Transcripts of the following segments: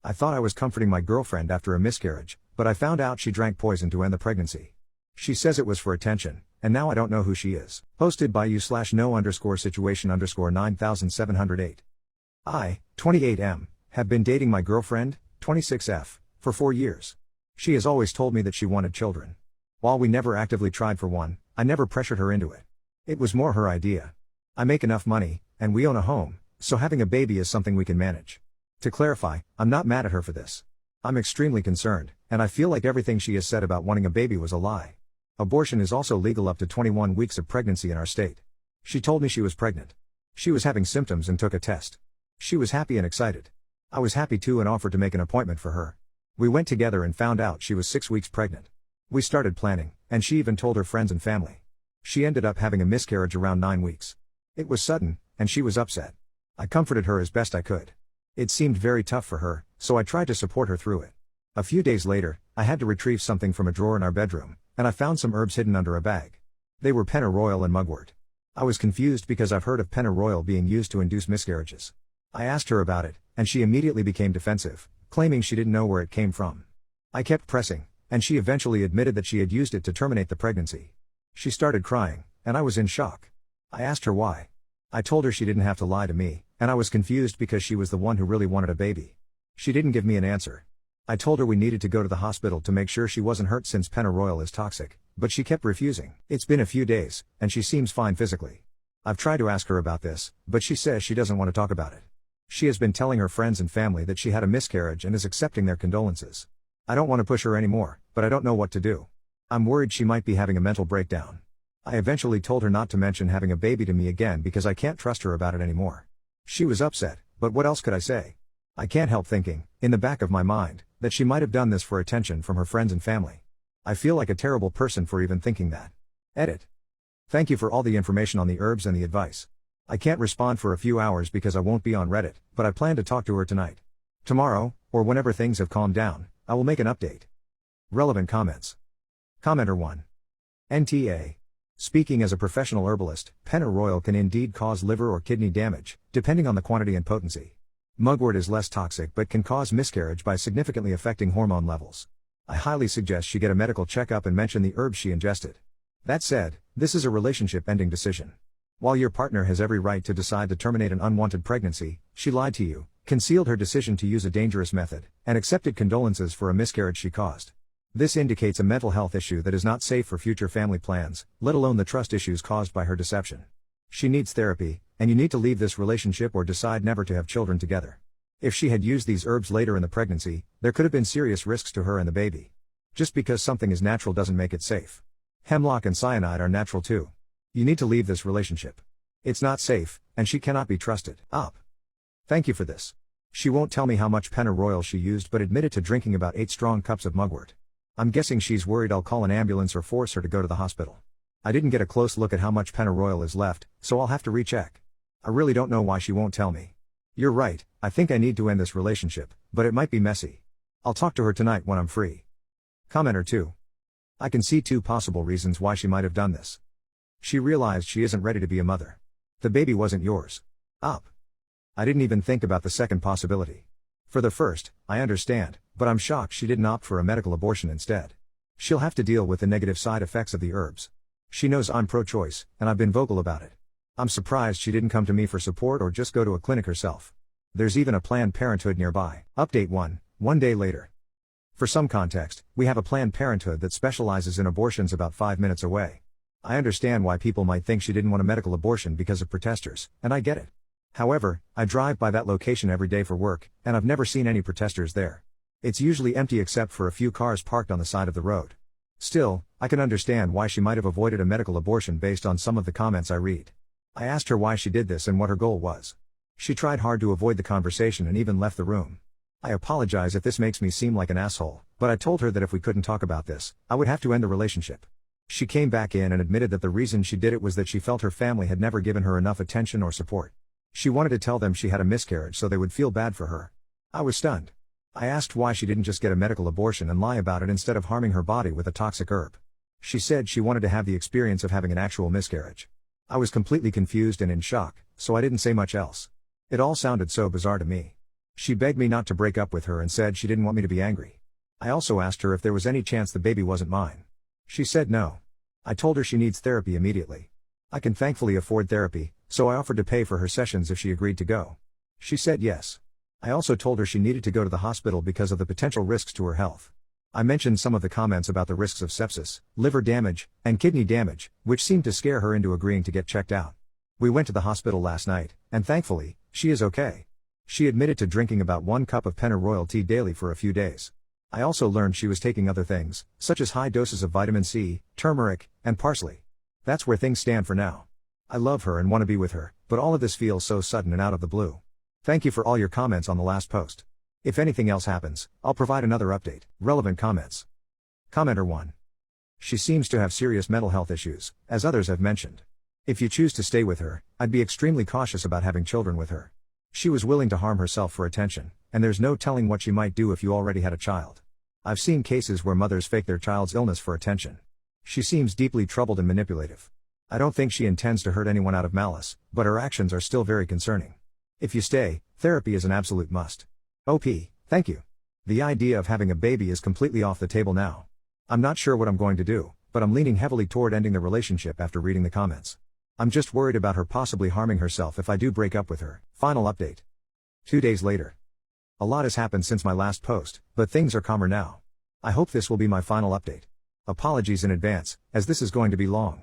I thought I was comforting my girlfriend after a miscarriage, but I found out she drank poison to end the pregnancy. She says it was for attention, and now I don't know who she is. Posted by you/no_situation_9708. I, 28M, have been dating my girlfriend, 26F, for 4 years. She has always told me that she wanted children. While we never actively tried for one, I never pressured her into it. It was more her idea. I make enough money, and we own a home, so having a baby is something we can manage. To clarify, I'm not mad at her for this. I'm extremely concerned, and I feel like everything she has said about wanting a baby was a lie. Abortion is also legal up to 21 weeks of pregnancy in our state. She told me she was pregnant. She was having symptoms and took a test. She was happy and excited. I was happy too and offered to make an appointment for her. We went together and found out she was 6 weeks pregnant. We started planning, and she even told her friends and family. She ended up having a miscarriage around 9 weeks. It was sudden, and she was upset. I comforted her as best I could. It seemed very tough for her, so I tried to support her through it. A few days later, I had to retrieve something from a drawer in our bedroom, and I found some herbs hidden under a bag. They were pennyroyal and mugwort. I was confused because I've heard of pennyroyal being used to induce miscarriages. I asked her about it, and she immediately became defensive, claiming she didn't know where it came from. I kept pressing, and she eventually admitted that she had used it to terminate the pregnancy. She started crying, and I was in shock. I asked her why. I told her she didn't have to lie to me, and I was confused because she was the one who really wanted a baby. She didn't give me an answer. I told her we needed to go to the hospital to make sure she wasn't hurt since pennyroyal is toxic, but she kept refusing. It's been a few days, and she seems fine physically. I've tried to ask her about this, but she says she doesn't want to talk about it. She has been telling her friends and family that she had a miscarriage and is accepting their condolences. I don't want to push her anymore, but I don't know what to do. I'm worried she might be having a mental breakdown. I eventually told her not to mention having a baby to me again because I can't trust her about it anymore. She was upset, but what else could I say? I can't help thinking, in the back of my mind, that she might have done this for attention from her friends and family. I feel like a terrible person for even thinking that. Edit. Thank you for all the information on the herbs and the advice. I can't respond for a few hours because I won't be on Reddit, but I plan to talk to her tonight. Tomorrow, or whenever things have calmed down, I will make an update. Relevant comments. Commenter 1. NTA. Speaking as a professional herbalist, pennyroyal can indeed cause liver or kidney damage, depending on the quantity and potency. Mugwort is less toxic but can cause miscarriage by significantly affecting hormone levels. I highly suggest she get a medical checkup and mention the herbs she ingested. That said, this is a relationship-ending decision. While your partner has every right to decide to terminate an unwanted pregnancy, she lied to you, concealed her decision to use a dangerous method, and accepted condolences for a miscarriage she caused. This indicates a mental health issue that is not safe for future family plans, let alone the trust issues caused by her deception. She needs therapy, and you need to leave this relationship or decide never to have children together. If she had used these herbs later in the pregnancy, there could have been serious risks to her and the baby. Just because something is natural doesn't make it safe. Hemlock and cyanide are natural too. You need to leave this relationship. It's not safe, and she cannot be trusted. Up. Thank you for this. She won't tell me how much pennyroyal she used but admitted to drinking about 8 strong cups of mugwort. I'm guessing she's worried I'll call an ambulance or force her to go to the hospital. I didn't get a close look at how much pennyroyal is left, so I'll have to recheck. I really don't know why she won't tell me. You're right, I think I need to end this relationship, but it might be messy. I'll talk to her tonight when I'm free. Commenter 2. I can see 2 possible reasons why she might have done this. She realized she isn't ready to be a mother. The baby wasn't yours. Up. I didn't even think about the second possibility. For the first, I understand, but I'm shocked she didn't opt for a medical abortion instead. She'll have to deal with the negative side effects of the herbs. She knows I'm pro-choice, and I've been vocal about it. I'm surprised she didn't come to me for support or just go to a clinic herself. There's even a Planned Parenthood nearby. Update 1 day later. For some context, we have a Planned Parenthood that specializes in abortions about 5 minutes away. I understand why people might think she didn't want a medical abortion because of protesters, and I get it. However, I drive by that location every day for work, and I've never seen any protesters there. It's usually empty except for a few cars parked on the side of the road. Still, I can understand why she might have avoided a medical abortion based on some of the comments I read. I asked her why she did this and what her goal was. She tried hard to avoid the conversation and even left the room. I apologize if this makes me seem like an asshole, but I told her that if we couldn't talk about this, I would have to end the relationship. She came back in and admitted that the reason she did it was that she felt her family had never given her enough attention or support. She wanted to tell them she had a miscarriage so they would feel bad for her. I was stunned. I asked why she didn't just get a medical abortion and lie about it instead of harming her body with a toxic herb. She said she wanted to have the experience of having an actual miscarriage. I was completely confused and in shock, so I didn't say much else. It all sounded so bizarre to me. She begged me not to break up with her and said she didn't want me to be angry. I also asked her if there was any chance the baby wasn't mine. She said no. I told her she needs therapy immediately. I can thankfully afford therapy, so I offered to pay for her sessions if she agreed to go. She said yes. I also told her she needed to go to the hospital because of the potential risks to her health. I mentioned some of the comments about the risks of sepsis, liver damage, and kidney damage, which seemed to scare her into agreeing to get checked out. We went to the hospital last night, and thankfully, she is okay. She admitted to drinking about 1 cup of pennyroyal tea daily for a few days. I also learned she was taking other things, such as high doses of vitamin C, turmeric, and parsley. That's where things stand for now. I love her and want to be with her, but all of this feels so sudden and out of the blue. Thank you for all your comments on the last post. If anything else happens, I'll provide another update. Relevant comments. Commenter 1. She seems to have serious mental health issues, as others have mentioned. If you choose to stay with her, I'd be extremely cautious about having children with her. She was willing to harm herself for attention, and there's no telling what she might do if you already had a child. I've seen cases where mothers fake their child's illness for attention. She seems deeply troubled and manipulative. I don't think she intends to hurt anyone out of malice, but her actions are still very concerning. If you stay, therapy is an absolute must. OP, thank you. The idea of having a baby is completely off the table now. I'm not sure what I'm going to do, but I'm leaning heavily toward ending the relationship after reading the comments. I'm just worried about her possibly harming herself if I do break up with her. Final update. 2 days later. A lot has happened since my last post, but things are calmer now. I hope this will be my final update. Apologies in advance, as this is going to be long.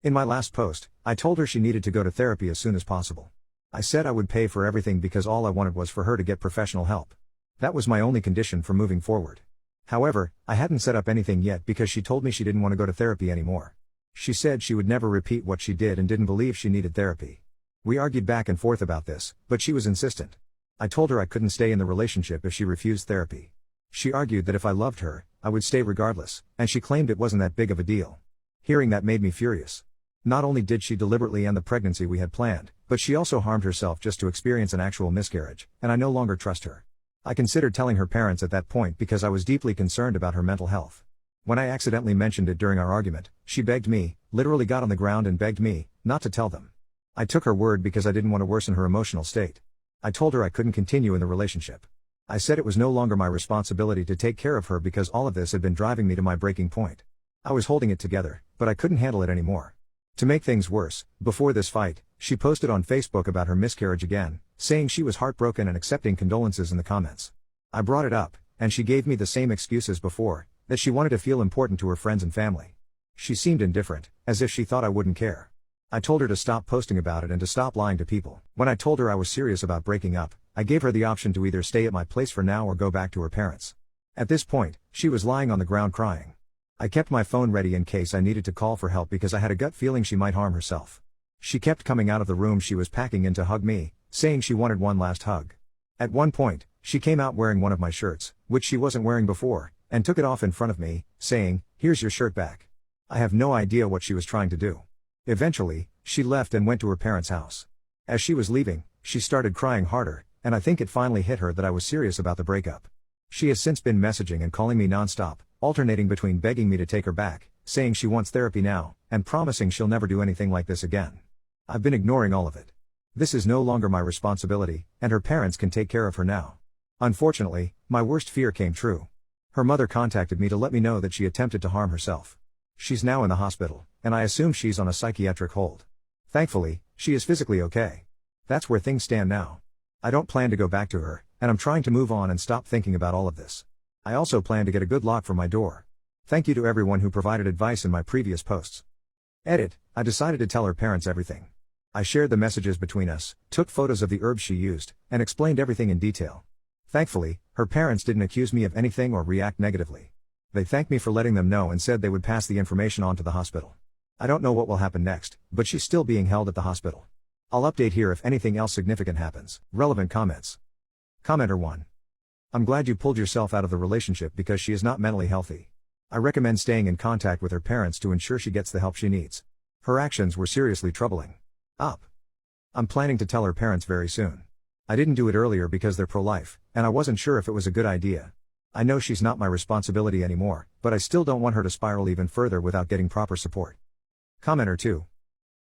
In my last post, I told her she needed to go to therapy as soon as possible. I said I would pay for everything because all I wanted was for her to get professional help. That was my only condition for moving forward. However, I hadn't set up anything yet because she told me she didn't want to go to therapy anymore. She said she would never repeat what she did and didn't believe she needed therapy. We argued back and forth about this, but she was insistent. I told her I couldn't stay in the relationship if she refused therapy. She argued that if I loved her, I would stay regardless, and she claimed it wasn't that big of a deal. Hearing that made me furious. Not only did she deliberately end the pregnancy we had planned, but she also harmed herself just to experience an actual miscarriage, and I no longer trust her. I considered telling her parents at that point because I was deeply concerned about her mental health. When I accidentally mentioned it during our argument, she begged me, literally got on the ground and begged me, not to tell them. I took her word because I didn't want to worsen her emotional state. I told her I couldn't continue in the relationship. I said it was no longer my responsibility to take care of her because all of this had been driving me to my breaking point. I was holding it together, but I couldn't handle it anymore. To make things worse, before this fight, she posted on Facebook about her miscarriage again, saying she was heartbroken and accepting condolences in the comments. I brought it up, and she gave me the same excuse as before, that she wanted to feel important to her friends and family. She seemed indifferent, as if she thought I wouldn't care. I told her to stop posting about it and to stop lying to people. When I told her I was serious about breaking up, I gave her the option to either stay at my place for now or go back to her parents. At this point, she was lying on the ground crying. I kept my phone ready in case I needed to call for help because I had a gut feeling she might harm herself. She kept coming out of the room she was packing in to hug me, saying she wanted one last hug. At one point, she came out wearing one of my shirts, which she wasn't wearing before, and took it off in front of me, saying, "Here's your shirt back." I have no idea what she was trying to do. Eventually, she left and went to her parents' house. As she was leaving, she started crying harder, and I think it finally hit her that I was serious about the breakup. She has since been messaging and calling me nonstop, alternating between begging me to take her back, saying she wants therapy now, and promising she'll never do anything like this again. I've been ignoring all of it. This is no longer my responsibility, and her parents can take care of her now. Unfortunately, my worst fear came true. Her mother contacted me to let me know that she attempted to harm herself. She's now in the hospital, and I assume she's on a psychiatric hold. Thankfully, she is physically okay. That's where things stand now. I don't plan to go back to her, and I'm trying to move on and stop thinking about all of this. I also plan to get a good lock for my door. Thank you to everyone who provided advice in my previous posts. Edit, I decided to tell her parents everything. I shared the messages between us, took photos of the herbs she used, and explained everything in detail. Thankfully, her parents didn't accuse me of anything or react negatively. They thanked me for letting them know and said they would pass the information on to the hospital. I don't know what will happen next, but she's still being held at the hospital. I'll update here if anything else significant happens. Relevant comments. Commenter 1. I'm glad you pulled yourself out of the relationship because she is not mentally healthy. I recommend staying in contact with her parents to ensure she gets the help she needs. Her actions were seriously troubling. Up. I'm planning to tell her parents very soon. I didn't do it earlier because they're pro-life, and I wasn't sure if it was a good idea. I know she's not my responsibility anymore, but I still don't want her to spiral even further without getting proper support. Commenter 2.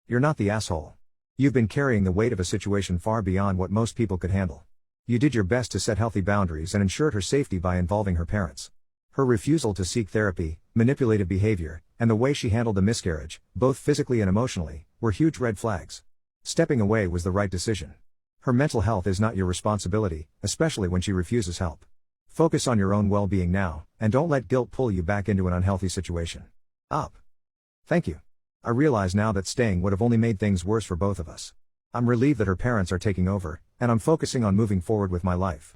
You're not the asshole. You've been carrying the weight of a situation far beyond what most people could handle. You did your best to set healthy boundaries and ensured her safety by involving her parents. Her refusal to seek therapy, manipulative behavior, and the way she handled the miscarriage, both physically and emotionally, were huge red flags. Stepping away was the right decision. Her mental health is not your responsibility, especially when she refuses help. Focus on your own well-being now, and don't let guilt pull you back into an unhealthy situation. Up. Thank you. I realize now that staying would have only made things worse for both of us. I'm relieved that her parents are taking over, and I'm focusing on moving forward with my life.